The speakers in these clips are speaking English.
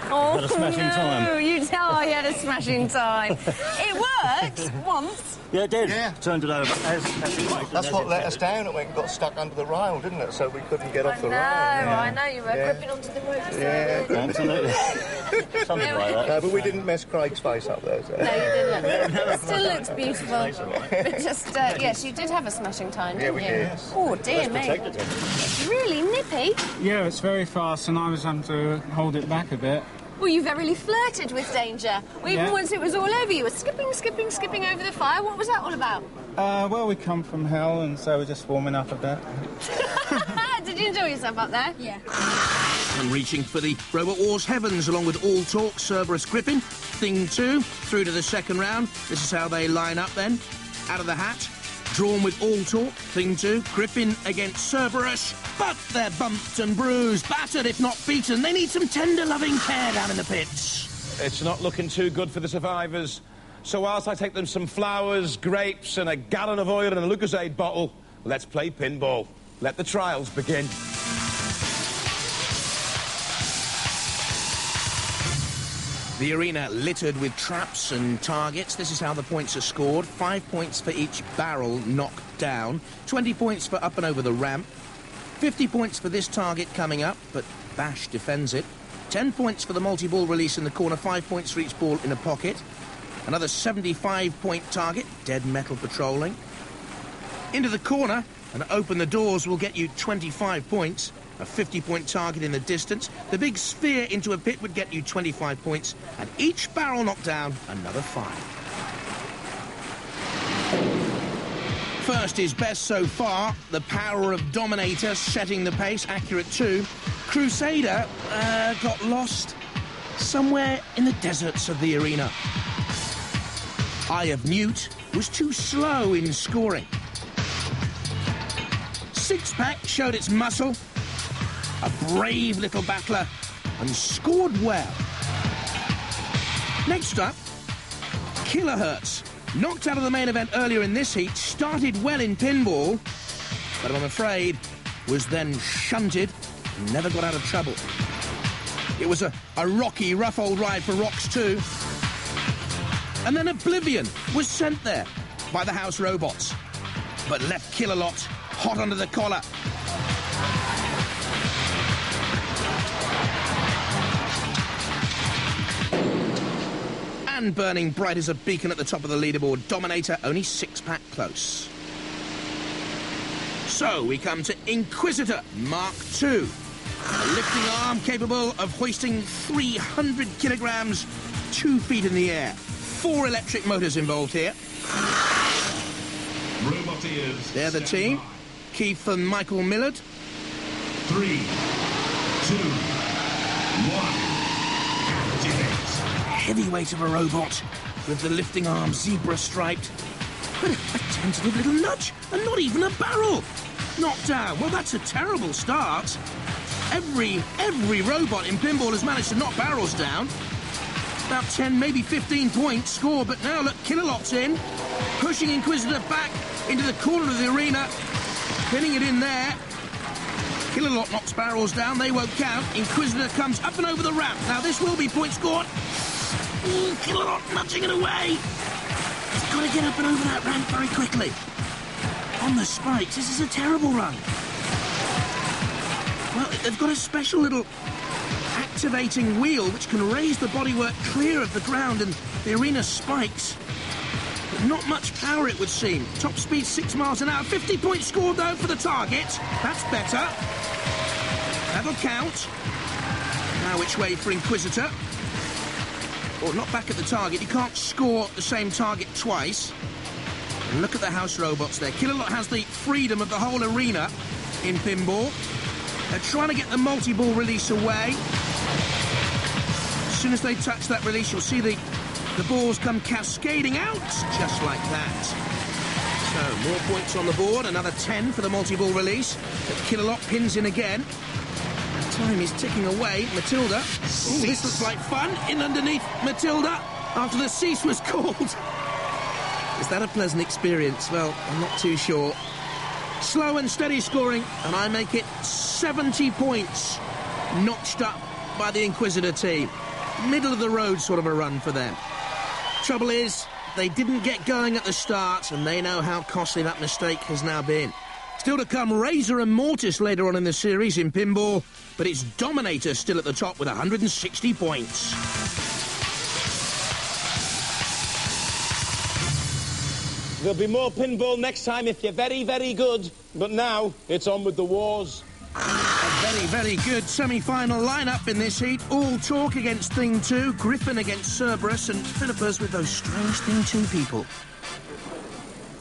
Oh, had a smashing time. You tell I had a smashing time. It worked once. Yeah, it did. Yeah. Turned it over. That's what let us down. It went and got stuck under the rail, didn't it? So we couldn't get off the rail. I know, you were gripping onto the rope. Yeah, absolutely. Something like that. No, but we didn't mess Craig's face up there. So. No, you didn't. It still looks beautiful. But just, yes, you did have a smashing time, didn't you? Did. Oh, dear me. It's really nippy. Yeah, it's very fast, and I was having to hold it back a bit. Well, you verily flirted with danger. Well, even once it was all over, you were skipping over the fire. What was that all about? Well, we come from hell, and so we're just warming up a bit. Did you enjoy yourself up there? Yeah. And reaching for the Robot Wars heavens along with All Talk, Cerberus, Griffon. Thing 2, through to the second round. This is how they line up then. Out of the hat. Drawn with All Talk, Thing 2, Griffon against Cerberus, but they're bumped and bruised, battered if not beaten. They need some tender, loving care down in the pits. It's not looking too good for the survivors. So whilst I take them some flowers, grapes and a gallon of oil and a Lucozade bottle, let's play pinball. Let the trials begin. The arena littered with traps and targets. This is how the points are scored. 5 points for each barrel knocked down. 20 points for up and over the ramp. 50 points for this target coming up, but Bash defends it. 10 points for the multi-ball release in the corner. 5 points for each ball in a pocket. Another 75-point target, dead metal patrolling. Into the corner and open the doors will get you 25 points. A 50-point target in the distance. The big sphere into a pit would get you 25 points. And each barrel knocked down, another 5. First is best so far. The power of Dominator setting the pace, accurate too. Crusader got lost somewhere in the deserts of the arena. Eye of Newt was too slow in scoring. Six-Pack showed its muscle. A brave little battler, and scored well. Next up, Killerhurtz. Knocked out of the main event earlier in this heat, started well in pinball, but I'm afraid was then shunted and never got out of trouble. It was a rocky, rough old ride for Rocks too. And then Oblivion was sent there by the house robots, but left Killerlot hot under the collar. And burning bright as a beacon at the top of the leaderboard. Dominator only 6-pack close. So we come to Inquisitor Mark II. A lifting arm capable of hoisting 300 kilograms 2 feet in the air. 4 electric motors involved here. Robotwars. They're the team. Keith and Michael Millard. 3, 2, 1. Activate. Heavyweight of a robot with the lifting arm zebra striped. But a tentative little nudge and not even a barrel. Knocked down. Well, that's a terrible start. Every robot in pinball has managed to knock barrels down. About 10, maybe 15 points score, but now look, Killerlot's in. Pushing Inquisitor back into the corner of the arena. Pinning it in there. Killerlot knocks barrels down, they won't count. Inquisitor comes up and over the ramp. Now this will be point scored. Killerlot nudging it away. He's got to get up and over that ramp very quickly. On the spikes, this is a terrible run. Well, they've got a special little activating wheel which can raise the bodywork clear of the ground and the arena spikes. But not much power, it would seem. Top speed 6 miles an hour. 50 points scored, though, for the target. That's better. That'll count. Now which way for Inquisitor? Or not back at the target. You can't score the same target twice. And look at the house robots there. Killerlot has the freedom of the whole arena in pinball. They're trying to get the multi-ball release away. As soon as they touch that release, you'll see the balls come cascading out, just like that. So, more points on the board. Another 10 for the multi-ball release. But Killerlot pins in again. Time is ticking away. Matilda. Ooh, this looks like fun. In underneath Matilda after the cease was called. Is that a pleasant experience? Well, I'm not too sure. Slow and steady scoring, and I make it 70 points notched up by the Inquisitor team. Middle of the road sort of a run for them. Trouble is, they didn't get going at the start, and they know how costly that mistake has now been. Still to come, Razor and Mortis later on in the series in pinball, but it's Dominator still at the top with 160 points. There'll be more pinball next time if you're very, very good. But now, it's on with the wars. A very, very good semi-final lineup in this heat. All Talk against Thing 2, Griffon against Cerberus, and Phillipa's with those strange Thing 2 people.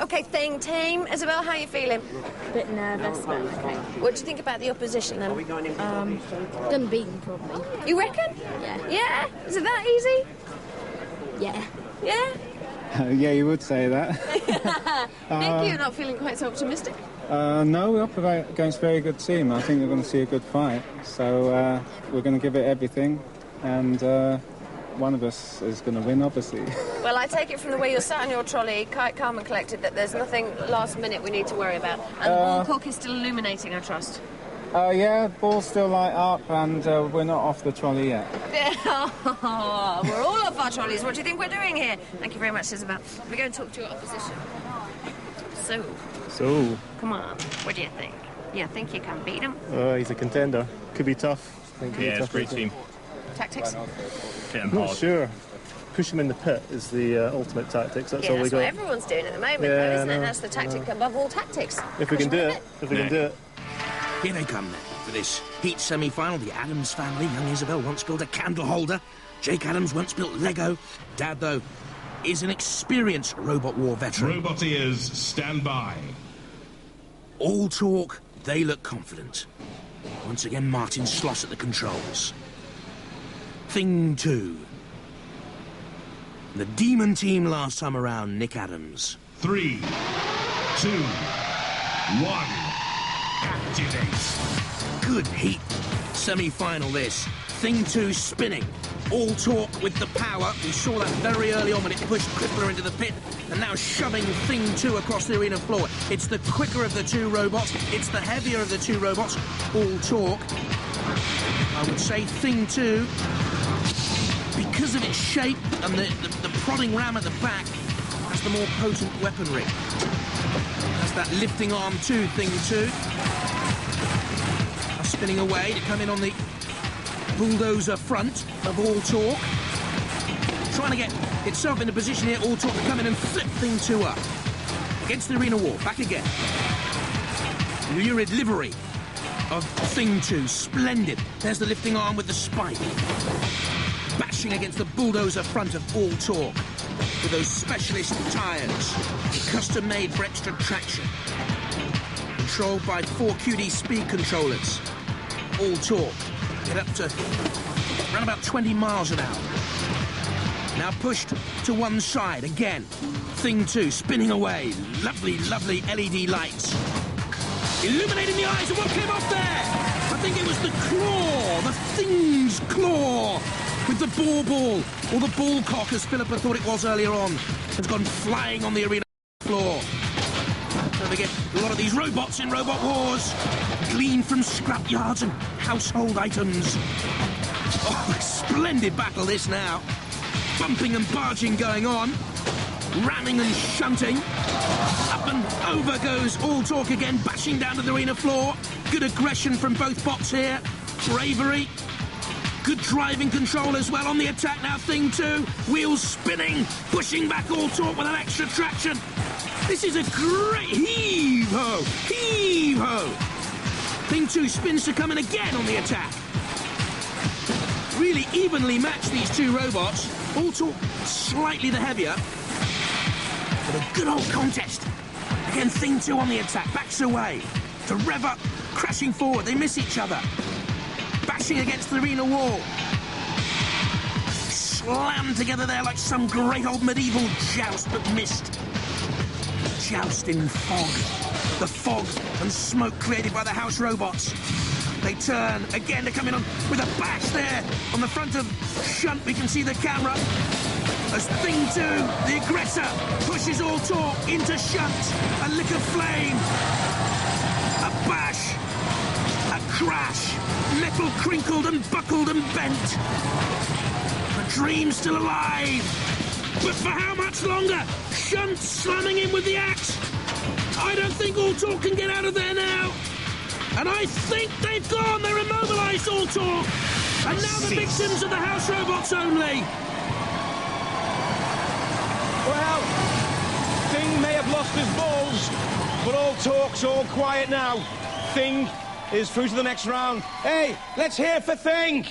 OK, Thing team. Isabel, how are you feeling? A bit nervous, but okay. What do you think about the opposition, then? Gonna beat them, probably. You reckon? Yeah. Yeah? Is it that easy? Yeah. Yeah? Yeah, you would say that. Nick, you're not feeling quite so optimistic? No, we're up against a very good team. I think we're going to see a good fight. So we're going to give it everything, and one of us is going to win, obviously. Well, I take it from the way you're sat on your trolley, quite calm and collected, that there's nothing last minute we need to worry about. And the ball cock is still illuminating, I trust. Yeah, ball's still light up, and we're not off the trolley yet. We're all off our trolleys. What do you think we're doing here? Thank you very much, Isabel. We go and talk to your opposition. So, Come on, what do you think? You think you can beat him? he's a contender. Could be tough. Yeah, it's a great team. Tactics? Hit 'em Not hard. sure. Push him in the pit is the ultimate tactics. That's Yeah, all we that's got. what everyone's doing at the moment, Yeah, though, isn't I it? know. That's the tactic above all tactics. If we can Push do him it. in If we can do it. Here they come then, for this heat semi-final. The Adams family. Young Isabel once built a candle holder. Jake Adams once built Lego. Dad, though, is an experienced Robot War veteran. Roboteers, stand by. All Talk, they look confident. Once again, Martin Schloss at the controls. Thing 2. The Demon team last time around, Nick Adams. 3, 2, 1. Activate. Good heat. Semi-final this. Thing 2 spinning. All Talk with the power. We saw that very early on when it pushed Crippler into the pit, and now shoving Thing 2 across the arena floor. It's the quicker of the two robots. It's the heavier of the two robots. All Talk. I would say Thing 2, because of its shape and the prodding ram at the back, has the more potent weaponry. That's that lifting arm too, Thing 2. Now spinning away to come in on the bulldozer front of All Talk. Trying to get itself in a position here, All Talk to come in and flip Thing 2 up. Against the arena wall, back again. Lurid livery of Thing 2, splendid. There's the lifting arm with the spike. Bashing against the bulldozer front of All Talk with those specialist tyres, custom made for extra traction. Controlled by 4 QD speed controllers. All Talk get up to around about 20 miles an hour. Now pushed to one side again. Thing 2 spinning away. Lovely, lovely LED lights. Illuminating the eyes, and what came off there? I think it was the claw, the Thing's claw, with the ball, or the ball cock, as Phillipa thought it was earlier on, has gone flying on the arena floor. Don't forget, a lot of these robots in Robot Wars gleaned from scrapyards and household items. Oh, splendid battle this now. Bumping and barging going on. Ramming and shunting. Up and over goes All Talk again, bashing down to the arena floor. Good aggression from both bots here. Bravery. Good driving control as well on the attack now. Thing 2, wheels spinning, pushing back All Talk with an extra traction. This is a great heave-ho, heave-ho. Thing 2 spins to come in again on the attack. Really evenly matched, these two robots. All Talk slightly the heavier. But a good old contest. Again, Thing 2 on the attack, backs away. To rev up, crashing forward, they miss each other. Bashing against the arena wall. Slammed together there like some great old medieval joust, but missed. Joust in fog. The fog and smoke created by the house robots. They turn again to come in on with a bash there. On the front of Shunt, we can see the camera. As Thing 2, the aggressor, pushes All Talk into Shunt. A lick of flame. A bash. A crash. Metal crinkled and buckled and bent. The dream's still alive. But for how much longer? Shunt slamming in with the axe. I don't think All Talk can get out of there now. And I think they've gone. They're immobilised, All Talk. And now the victims of the house robots only. Well, Thing may have lost his balls, but All Talk's all quiet now. Thing is through to the next round. Hey, let's hear for Thing.